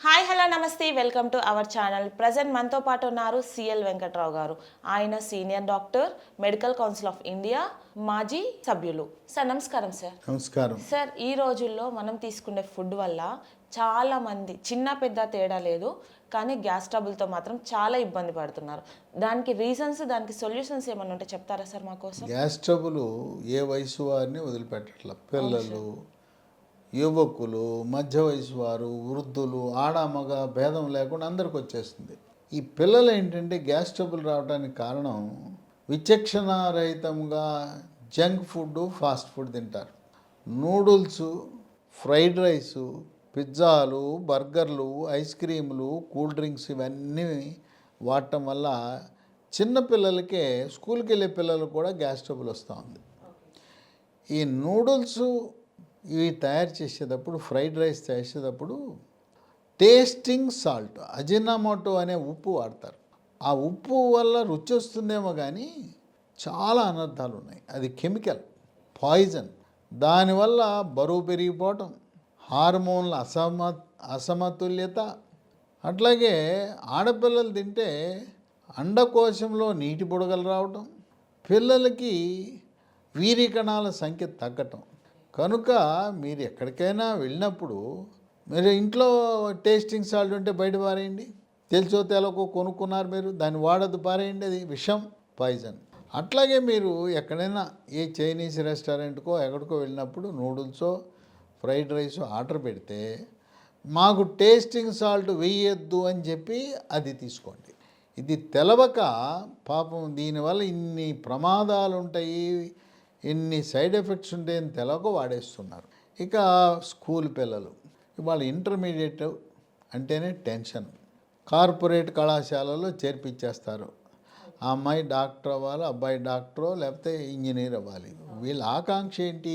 Hi hello నమస్తే welcome to our channel. Present మనతో పాటు ఉన్నారు సిఎల్ వెంకట్రావు గారు. ఆయన senior doctor, medical council of India మాజీ సభ్యులు. సార్ నమస్కారం. సార్ నమస్కారం. సార్ ఈ రోజుల్లో మనం తీసుకునే ఫుడ్ వల్ల చాలా మంది చిన్న పెద్ద తేడా లేదు, కానీ గ్యాస్ ట్రబుల్తో మాత్రం చాలా ఇబ్బంది పడుతున్నారు. దానికి రీజన్స్, దానికి సొల్యూషన్స్ ఏమైనా ఉంటే చెప్తారా సార్ మా కోసం? గ్యాస్ ట్రబుల్ ఏ వయసు వారిని వదిలిపెట్టట్ల. పిల్లలు, యువకులు, మధ్య వయసు వారు, వృద్ధులు, ఆడ మగ భేదం లేకుండా అందరికి వచ్చేస్తుంది. ఈ పిల్లలు ఏంటంటే గ్యాస్ ట్రబుల్ రావడానికి కారణం విచక్షణారహితంగా జంక్ ఫుడ్, ఫాస్ట్ ఫుడ్ తింటారు. నూడిల్స్, ఫ్రైడ్ రైసు, పిజ్జాలు, బర్గర్లు, ఐస్ క్రీములు, కూల్ డ్రింక్స్ ఇవన్నీ వాడటం వల్ల చిన్నపిల్లలకే, స్కూల్కి వెళ్ళే పిల్లలు కూడా గ్యాస్ ట్రబుల్ వస్తూ ఉంది. ఈ నూడిల్స్ ఇవి తయారు చేసేటప్పుడు, ఫ్రైడ్ రైస్ చేసేటప్పుడు టేస్టింగ్ సాల్ట్, అజినామోటో అనే ఉప్పు వాడతారు. ఆ ఉప్పు వల్ల రుచి వస్తుందేమో కానీ చాలా అనర్థాలు ఉన్నాయి. అది కెమికల్, పాయిజన్. దానివల్ల బరువు పెరిగిపోవటం, హార్మోన్ల అసమతుల్యత, అట్లాగే ఆడపిల్లలు తింటే అండకోశంలో నీటి బుడగలు రావటం, పిల్లలకి వీర్యకణాల సంఖ్య తగ్గటం. కనుక మీరు ఎక్కడికైనా వెళ్ళినప్పుడు మీరు ఇంట్లో టేస్టింగ్ సాల్ట్ ఉంటే బయట పారేయండి. తెలుసో తెలకో కొనుక్కున్నారు మీరు, దాన్ని వాడద్దు, పారేయండి. అది విషం, పాయిజన్. అట్లాగే మీరు ఎక్కడైనా ఏ చైనీస్ రెస్టారెంట్కో ఎక్కడికో వెళ్ళినప్పుడు నూడిల్సో ఫ్రైడ్ రైస్ ఆర్డర్ పెడితే మాకు టేస్టింగ్ సాల్ట్ వేయొద్దు అని చెప్పి అది తీసుకోండి. ఇది తెలవక పాపం దీనివల్ల ఇన్ని ప్రమాదాలు ఉంటాయి, ఎన్ని సైడ్ ఎఫెక్ట్స్ ఉంటాయని తెలవక వాడేస్తున్నారు. ఇక స్కూల్ పిల్లలు ఇవాళ ఇంటర్మీడియట్ అంటేనే టెన్షన్. కార్పొరేట్ కళాశాలలో చేర్పించేస్తారు. ఆ అమ్మాయి డాక్టర్ అవ్వాలి, అబ్బాయి డాక్టరో లేకపోతే ఇంజనీర్ అవ్వాలి. వీళ్ళ ఆకాంక్ష ఏంటి?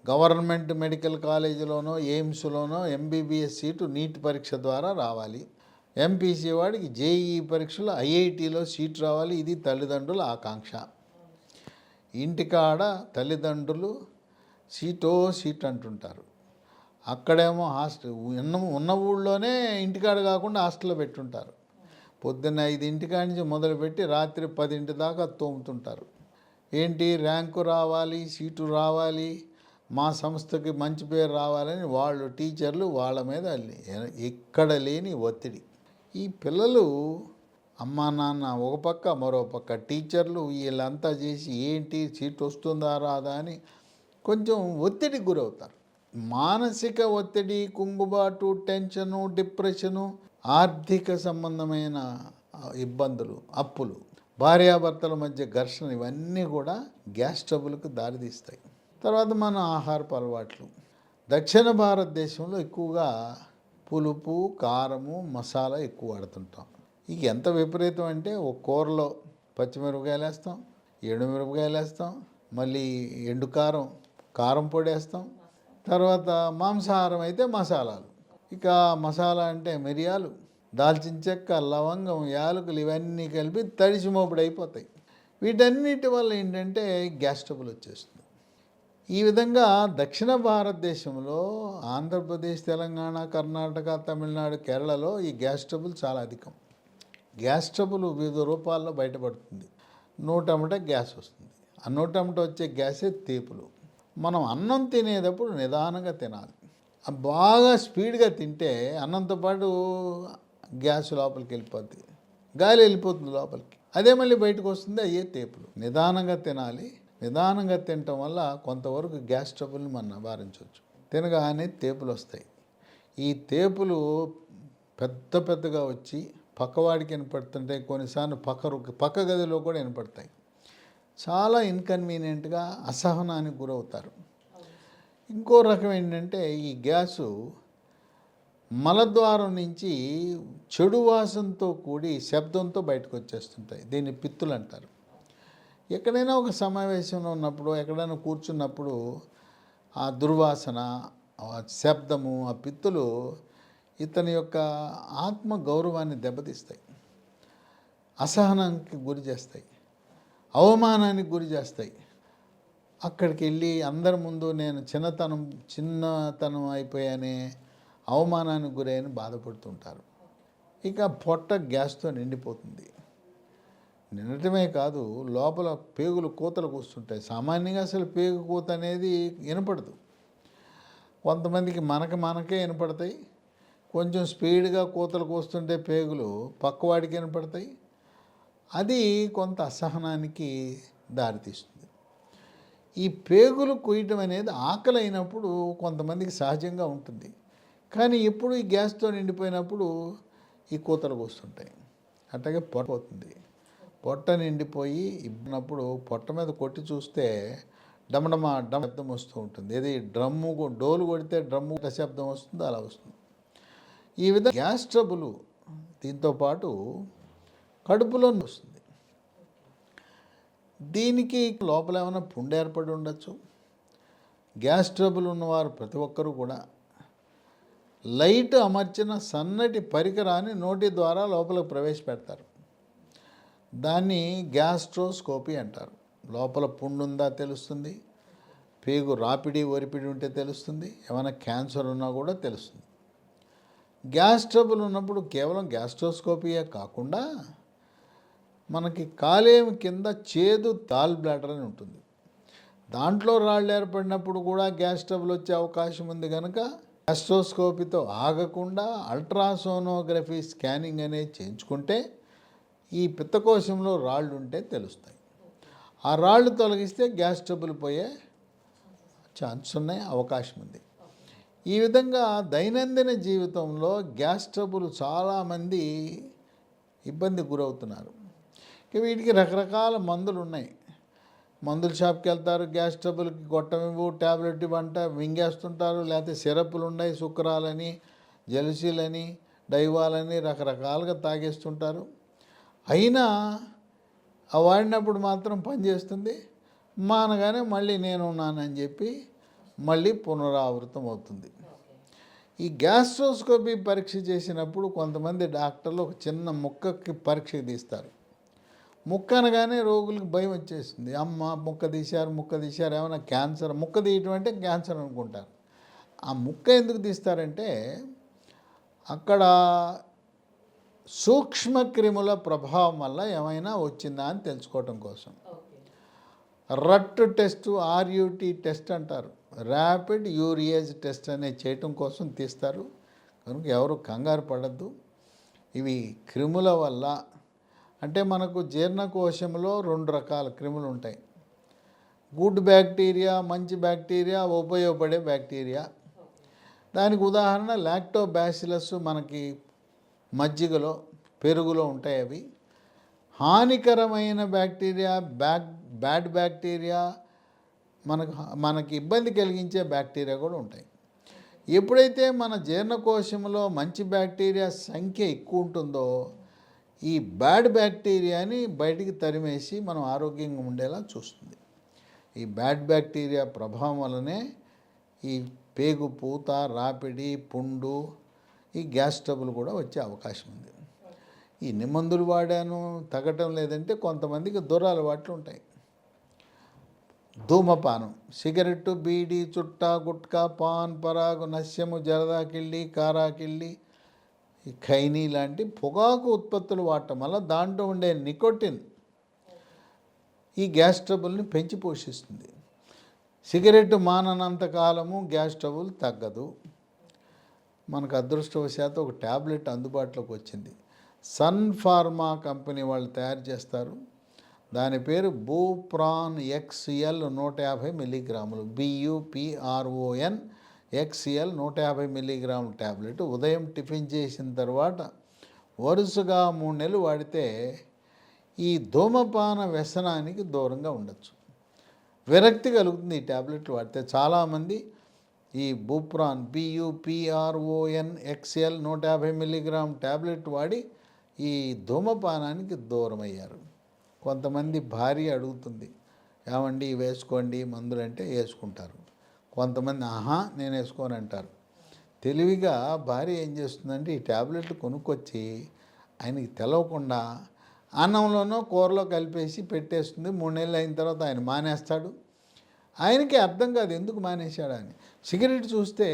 గవర్నమెంట్ మెడికల్ కాలేజీలోనో ఎయిమ్స్లోనో ఎంబీబీఎస్ సీటు నీట్ పరీక్ష ద్వారా రావాలి. ఎంపీసీ వాడికి జేఈఈ పరీక్షలో ఐఐటీలో సీటు రావాలి. ఇది తల్లిదండ్రుల ఆకాంక్ష. ఇంటికాడ తల్లిదండ్రులు సీట్ అంటుంటారు. అక్కడేమో హాస్టల్ ఉన్న ఊళ్ళోనే ఇంటికాడ కాకుండా హాస్టల్లో పెట్టుంటారు. పొద్దున్న 5 నుంచి మొదలుపెట్టి రాత్రి 10 దాకా తోముతుంటారు. ఏంటి, ర్యాంకు రావాలి, సీటు రావాలి, మా సంస్థకి మంచి పేరు రావాలని వాళ్ళు టీచర్లు వాళ్ళ మీద ఎక్కడ లేని ఒత్తిడి. ఈ పిల్లలు అమ్మా నాన్న ఒక పక్క, మరో పక్క టీచర్లు వీళ్ళంతా చేసి ఏంటి సీట్ వస్తుందా రాదా అని కొంచెం ఒత్తిడికి గురవుతారు. మానసిక ఒత్తిడి, కుంగుబాటు, టెన్షను, డిప్రెషను, ఆర్థిక సంబంధమైన ఇబ్బందులు, అప్పులు, భార్యాభర్తల మధ్య ఘర్షణ, ఇవన్నీ కూడా గ్యాస్ ట్రబుల్కి దారితీస్తాయి. తర్వాత మన ఆహారపు అలవాట్లు. దక్షిణ భారతదేశంలో ఎక్కువగా పులుపు, కారము, మసాలా ఎక్కువ వాడుతుంటాం. ఇక ఎంత విపరీతం అంటే ఒక కూరలో పచ్చిమిరపకాయలు వేస్తాం, ఎండుమిరపకాయలు వేస్తాం, మళ్ళీ ఎండుకారం, కారం పొడి వేస్తాం. తర్వాత మాంసాహారం అయితే మసాలాలు. ఇక మసాలా అంటే మిరియాలు, దాల్చిన చెక్క, లవంగం, యాలకులు ఇవన్నీ కలిపి తడిసి మోపుడు అయిపోతాయి. వీటన్నిటి వల్ల ఏంటంటే గ్యాస్ ట్రబుల్ వచ్చేస్తుంది. ఈ విధంగా దక్షిణ భారతదేశంలో ఆంధ్రప్రదేశ్, తెలంగాణ, కర్ణాటక, తమిళనాడు, కేరళలో ఈ గ్యాస్ ట్రబుల్ చాలా అధికం. గ్యాస్ ట్రబుల్ వివిధ రూపాల్లో బయటపడుతుంది. నోటమ్మట గ్యాస్ వస్తుంది. ఆ నోటమ్మట వచ్చే గ్యాసే తేపులు. మనం అన్నం తినేటప్పుడు నిదానంగా తినాలి. బాగా స్పీడ్గా తింటే అన్నంతో పాటు గ్యాస్ లోపలికి వెళ్ళిపోద్ది, గాలి వెళ్ళిపోతుంది లోపలికి, అదే మళ్ళీ బయటకు వస్తుంది, అయ్యే తేపులు. నిదానంగా తినాలి. నిదానంగా తినటం వల్ల కొంతవరకు గ్యాస్ ట్రబుల్ని మనం నివారించవచ్చు. తినగానే తేపులు వస్తాయి. ఈ తేపులు పెద్దగా వచ్చి పక్కవాడికి వినపడుతుంటాయి, కొన్నిసార్లు పక్క గదిలో కూడా వినపడతాయి. చాలా ఇన్కన్వీనియంట్గా అసహనానికి గురవుతారు. ఇంకో రకం ఏంటంటే ఈ గ్యాసు మలద్వారం నుంచి చెడు వాసనతో కూడి శబ్దంతో బయటకు వచ్చేస్తుంటాయి. దీన్ని పిత్తులు అంటారు. ఎక్కడైనా ఒక సమావేశంలో ఉన్నప్పుడు, ఎక్కడైనా కూర్చున్నప్పుడు ఆ దుర్వాసన, ఆ శబ్దము, ఆ పిత్తులు ఇతని యొక్క ఆత్మ గౌరవాన్ని దెబ్బతీస్తాయి, అసహనానికి గురి చేస్తాయి, అవమానానికి గురి చేస్తాయి. అక్కడికి వెళ్ళి అందరి ముందు నేను చిన్నతనం అయిపోయానే, అవమానానికి గురైన బాధపడుతుంటారు. ఇక పొట్ట గ్యాస్తో నిండిపోతుంది. నిండటమే కాదు, లోపల పేగులు కూతలు కూస్తుంటాయి. సామాన్యంగా అసలు పేగు కూత అనేది వినపడదు. కొంతమందికి మనకే వినపడతాయి. కొంచెం స్పీడ్గా కూతలు కూస్తుంటే పేగులు పక్కవాడికి వినపడతాయి. అది కొంత అసహనానికి దారితీస్తుంది. ఈ పేగులు కొయ్యటం అనేది ఆకలి అయినప్పుడు కొంతమందికి సహజంగా ఉంటుంది. కానీ ఎప్పుడు ఈ గ్యాస్తో నిండిపోయినప్పుడు ఈ కూతలు కూస్తుంటాయి. అట్లాగే పొట్ట పోతుంది. పొట్ట నిండిపోయి ఇబ్బినప్పుడు పొట్ట మీద కొట్టి చూస్తే డమడమ శబ్దం వస్తూ ఉంటుంది. ఏది డోలు కొడితే డ్రమ్ము శబ్దం వస్తుందో అలా వస్తుంది. ఈ విధంగా గ్యాస్ ట్రబుల్ దీంతోపాటు కడుపులో వస్తుంది. దీనికి లోపల ఏమైనా పుండు ఏర్పడి ఉండొచ్చు. గ్యాస్ ట్రబుల్ ఉన్నవారు ప్రతి ఒక్కరూ కూడా లైట్ అమర్చిన సన్నటి పరికరాన్ని నోటి ద్వారా లోపలికి ప్రవేశపెడతారు. దాన్ని గ్యాస్ట్రోస్కోపీ అంటారు. లోపల పుండు ఉందా తెలుస్తుంది, పేగు రాపిడి ఒరిపిడి ఉంటే తెలుస్తుంది, ఏమైనా క్యాన్సర్ ఉన్నా కూడా తెలుస్తుంది. గ్యాస్ ట్రబుల్ ఉన్నప్పుడు కేవలం గ్యాస్ట్రోస్కోపీయే కాకుండా మనకి కాలేయం కింద చేదు గాల్ బ్లాడర్ అని ఉంటుంది. దాంట్లో రాళ్ళు ఏర్పడినప్పుడు కూడా గ్యాస్ ట్రబుల్ వచ్చే అవకాశం ఉంది. కనుక గ్యాస్ట్రోస్కోపీతో ఆగకుండా అల్ట్రాసోనోగ్రఫీ స్కానింగ్ అనేది చేయించుకుంటే ఈ పిత్తకోశంలో రాళ్ళు ఉంటే తెలుస్తాయి. ఆ రాళ్ళు తొలగిస్తే గ్యాస్ ట్రబుల్ పోయే ఛాన్స్ ఉన్నాయి, అవకాశం ఉంది. ఈ విధంగా దైనందిన జీవితంలో గ్యాస్ ట్రబుల్ చాలామంది ఇబ్బందికి గురవుతున్నారు. వీటికి రకరకాల మందులు ఉన్నాయి. మందుల షాప్కి వెళ్తారు, గ్యాస్ ట్రబుల్కి గొట్టం ఇవ్వు, ట్యాబ్లెట్ ఇవ్వంట మింగేస్తుంటారు. లేకపోతే సిరప్లు ఉన్నాయి, సుక్రాలని, జెలుసీలని, డైవాలని రకరకాలుగా తాగేస్తుంటారు. అయినా ఆ వాడినప్పుడు మాత్రం పనిచేస్తుంది. మానగానే మళ్ళీ నేనున్నానని చెప్పి మళ్ళీ పునరావృతం అవుతుంది. ఈ గ్యాస్ట్రోస్కోపీ పరీక్ష చేసినప్పుడు కొంతమంది డాక్టర్లు ఒక చిన్న ముక్కకి పరీక్ష తీస్తారు. ముక్క అనగానే రోగులకు భయం వచ్చేస్తుంది. అమ్మ ముక్క తీశారు ఏమైనా క్యాన్సర్. ముక్క తీయటం అంటే క్యాన్సర్ అనుకుంటారు. ఆ ముక్క ఎందుకు తీస్తారంటే అక్కడ సూక్ష్మక్రిముల ప్రభావం వల్ల ఏమైనా వచ్చిందా అని తెలుసుకోవటం కోసం. రట్ టెస్ట్, ఆర్యూటీ టెస్ట్ అంటారు, ర్యాపిడ్ యూరియేజ్ టెస్ట్ అనేది చేయటం కోసం తీస్తారు. కనుక ఎవరు కంగారు పడద్దు. ఇవి క్రిముల వల్ల, అంటే మనకు జీర్ణకోశంలో 2 రకాల క్రిములు ఉంటాయి. గుడ్ బ్యాక్టీరియా, మంచి బ్యాక్టీరియా, ఉపయోగపడే బ్యాక్టీరియా. దానికి ఉదాహరణ లాక్టోబాసిలస్ మనకి మజ్జిగలో, పెరుగులో ఉంటాయి. అవి హానికరమైన బ్యాక్టీరియా, బ్యాడ్ బ్యాక్టీరియా, మనకి ఇబ్బంది కలిగించే బ్యాక్టీరియా కూడా ఉంటాయి. ఎప్పుడైతే మన జీర్ణకోశంలో మంచి బ్యాక్టీరియా సంఖ్య ఎక్కువ ఉంటుందో ఈ బ్యాడ్ బ్యాక్టీరియాని బయటికి తరిమేసి మనం ఆరోగ్యంగా ఉండేలా చూస్తుంది. ఈ బ్యాడ్ బ్యాక్టీరియా ప్రభావం వల్లనే ఈ పేగు పూత, రాపిడి, పుండు, ఈ గ్యాస్ ట్రబుల్ కూడా వచ్చే అవకాశం ఉంది. ఇన్ని మందులు వాడాను తగ్గటం లేదంటే కొంతమందికి దురలవాట్లు ఉంటాయి. ధూమపానం, సిగరెట్టు, బీడీ, చుట్టా, గుట్కా, పాన్ పరాగు, నస్యము, జరదాకిళ్ళి, కారాకిళ్ళి, ఈ ఖైనీ లాంటి పొగాకు ఉత్పత్తులు వాడటం వల్ల దాంట్లో ఉండే నికోటిన్ ఈ గ్యాస్ ట్రబుల్ని పెంచి పోషిస్తుంది. సిగరెట్ మాననంత కాలము గ్యాస్ ట్రబుల్ తగ్గదు. మనకు అదృష్టవశాత్తు ఒక ట్యాబ్లెట్ అందుబాటులోకి వచ్చింది. సన్ ఫార్మా కంపెనీ వాళ్ళు తయారు చేస్తారు. దాని పేరు బూప్రాన్ XL 150 మిల్లీగ్రాములు, BUPRON XL 150 మిల్లీగ్రాముల ట్యాబ్లెట్ ఉదయం టిఫిన్ చేసిన తర్వాత వరుసగా 3 నెలలు వాడితే ఈ ధూమపాన వ్యసనానికి దూరంగా ఉండొచ్చు. విరక్తి కలుగుతుంది ఈ ట్యాబ్లెట్లు వాడితే. చాలామంది ఈ బూప్రాన్ BUPRON XL 150 మిల్లీగ్రామ్ ట్యాబ్లెట్ వాడి ఈ ధూమపానానికి దూరం అయ్యారు. కొంతమంది భార్య అడుగుతుంది, ఏమండి వేసుకోండి మందులు అంటే వేసుకుంటారు. కొంతమంది నేను వేసుకోను అంటారు. తెలివిగా భార్య ఏం చేస్తుందంటే ఈ ట్యాబ్లెట్లు కొనుక్కొచ్చి ఆయనకి తెలవకుండా అన్నంలోనో కూరలో కలిపేసి పెట్టేస్తుంది. 3 నెలలు అయిన తర్వాత ఆయన మానేస్తాడు. ఆయనకి అర్థం కాదు ఎందుకు మానేశాడు అని. సిగరెట్ చూస్తే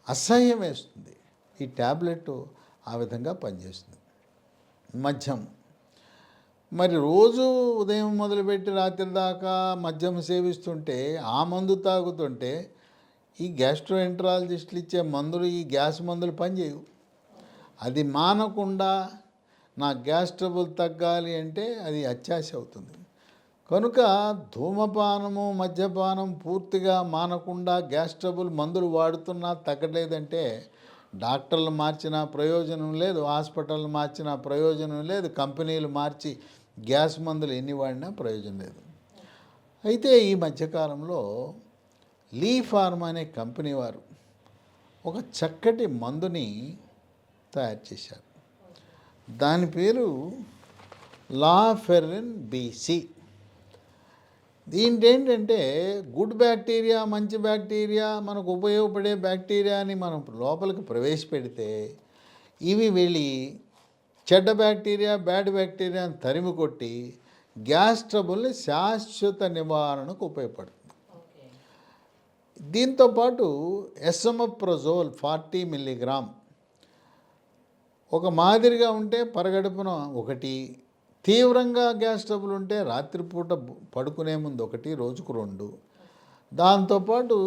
అసహ్యం వేస్తుంది. ఈ ట్యాబ్లెట్ ఆ విధంగా పనిచేస్తుంది. మద్యం మరి రోజు ఉదయం మొదలుపెట్టి రాత్రి దాకా మద్యం సేవిస్తుంటే, ఆ మందు తాగుతుంటే ఈ గ్యాస్ట్రోఎంటరాలజిస్టులు ఇచ్చే మందులు, ఈ గ్యాస్ మందులు పనిచేయవు. అది మానకుండా నా గ్యాస్ ట్రబుల్ తగ్గాలి అంటే అది అత్యాశ అవుతుంది. కనుక ధూమపానము మద్యపానం పూర్తిగా మానకుండా గ్యాస్ ట్రబుల్ మందులు వాడుతున్నా తగ్గలేదంటే డాక్టర్లు మార్చిన ప్రయోజనం లేదు, హాస్పిటల్ మార్చిన ప్రయోజనం లేదు, కంపెనీలు మార్చి గ్యాస్ మందులు ఎన్ని వాడినా ప్రయోజనం లేదు. అయితే ఈ మధ్యకాలంలో లీ ఫార్మా అనే కంపెనీ వారు ఒక చక్కటి మందుని తయారు చేశారు. దాని పేరు లాఫెరిన్ బీసీ. దీంట్లో ఏంటంటే గుడ్ బ్యాక్టీరియా, మంచి బ్యాక్టీరియా, మనకు ఉపయోగపడే బ్యాక్టీరియాని మనం లోపలికి ప్రవేశపెడితే ఇవి వెళ్ళి చెడ్డ బ్యాక్టీరియా, బ్యాడ్ బ్యాక్టీరియాని తరిమి కొట్టి గ్యాస్ ట్రబుల్ని శాశ్వత నివారణకు ఉపయోగపడుతుంది. దీంతోపాటు ఎసమప్రజోల్ 40 మిల్లీగ్రామ్ ఒక మాదిరిగా ఉంటే పరగడుపున ఒకటి, తీవ్రంగా గ్యాస్ ట్రబుల్ ఉంటే రాత్రిపూట పడుకునే ముందు ఒకటి, రోజుకు 2. దాంతోపాటు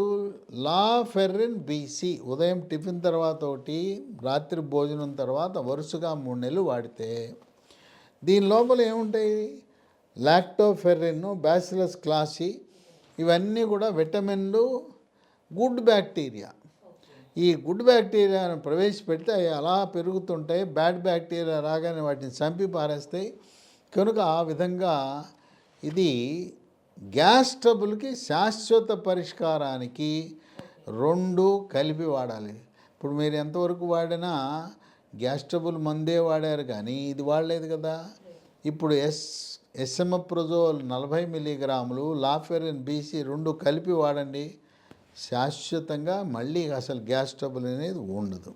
లాఫెరిన్ బీసీ ఉదయం టిఫిన్ తర్వాత ఒకటి, రాత్రి భోజనం తర్వాత వరుసగా 3 నెలలు వాడితే దీని లోపల ఏముంటాయి? లాక్టోఫెర్రిన్, బ్యాసిలస్ క్లాసి, ఇవన్నీ కూడా విటమిన్లు, గుడ్ బ్యాక్టీరియా. ఈ గుడ్ బ్యాక్టీరియాను ప్రవేశపెడితే అవి అలా పెరుగుతుంటాయి. బ్యాడ్ బ్యాక్టీరియా రాగానే వాటిని చంపి పారేస్తాయి. కనుక ఆ విధంగా ఇది గ్యాస్ ట్రబుల్కి శాశ్వత పరిష్కారానికి 2 కలిపి వాడాలి. ఇప్పుడు మీరు ఎంతవరకు వాడినా గ్యాస్ ట్రబుల్ మందే వాడారు కానీ ఇది వాడలేదు కదా. ఇప్పుడు ఎసమప్రజోల్ 40 మిల్లీగ్రాములు, లాఫెరిన్ బీసీ 2 కలిపి వాడండి. శాశ్వతంగా మళ్ళీ అసలు గ్యాస్ ట్రబుల్ అనేది ఉండదు.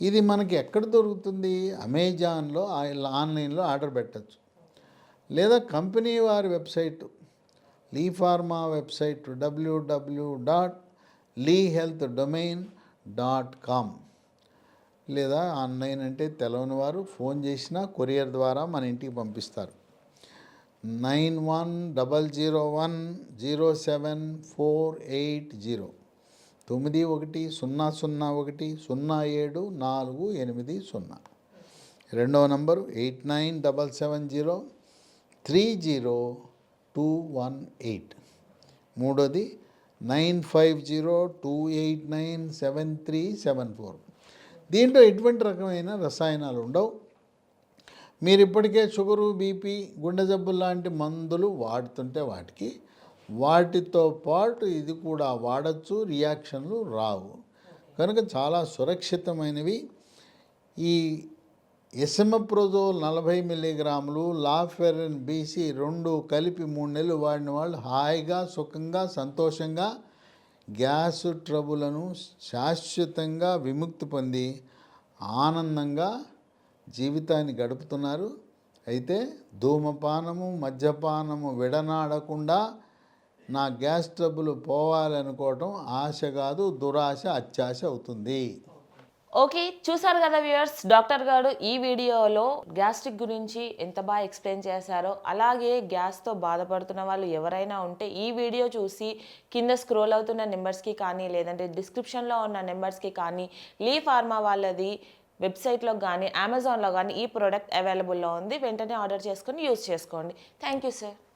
ఇది మనకి ఎక్కడ దొరుకుతుంది? అమెజాన్లో ఆన్లైన్లో ఆర్డర్ పెట్టచ్చు, లేదా కంపెనీ వారి వెబ్సైట్ లీ ఫార్మా వెబ్సైట్ www.leehealthdomain.com, లేదా ఆన్లైన్ అంటే తెలవని వారు ఫోన్ చేసినా కొరియర్ ద్వారా మన ఇంటికి పంపిస్తారు. 9100107480 9100100748. రెండవ నంబరు 8977030218. మూడోది 9502897374. దీంట్లో ఎటువంటి రకమైన రసాయనాలు ఉండవు. మీరు ఇప్పటికే షుగరు, బీపీ, గుండె జబ్బులు లాంటి మందులు వాడుతుంటే వాటితో పాటు ఇది కూడా వాడచ్చు, రియాక్షన్లు రావు. కనుక చాలా సురక్షితమైనవి. ఈ ఎసమప్రజోల్ 40 మిల్లీగ్రాములు, లాఫెరిన్ బీసీ 2 కలిపి 3 నెలలు వాడిన వాళ్ళు హాయిగా, సుఖంగా, సంతోషంగా గ్యాస్ ట్రబులను శాశ్వతంగా విముక్తి పొంది ఆనందంగా జీవితాన్ని గడుపుతున్నారు. అయితే ధూమపానము, మద్యపానము విడనాడకుండా నా గ్యాస్ ట్రబుల్ పోవాలనుకోవటం ఆశ కాదు, దురాశ, అత్యాశ అవుతుంది. ఓకే, చూసారు కదా వ్యూయర్స్, డాక్టర్ గారు ఈ వీడియోలో గ్యాస్ట్రిక్ గురించి ఎంత బాగా ఎక్స్ప్లెయిన్ చేశారో, అలాగే గ్యాస్తో బాధపడుతున్న వాళ్ళు ఎవరైనా ఉంటే ఈ వీడియో చూసి కింద స్క్రోల్ అవుతున్న నెంబర్స్కి కానీ, లేదంటే డిస్క్రిప్షన్లో ఉన్న నెంబర్స్కి కానీ, లీ ఫార్మా వాళ్ళది వెబ్సైట్లో కానీ, అమెజాన్లో కానీ ఈ ప్రోడక్ట్ అవైలబుల్లో ఉంది. వెంటనే ఆర్డర్ చేసుకొని యూజ్ చేసుకోండి. Thank you sir.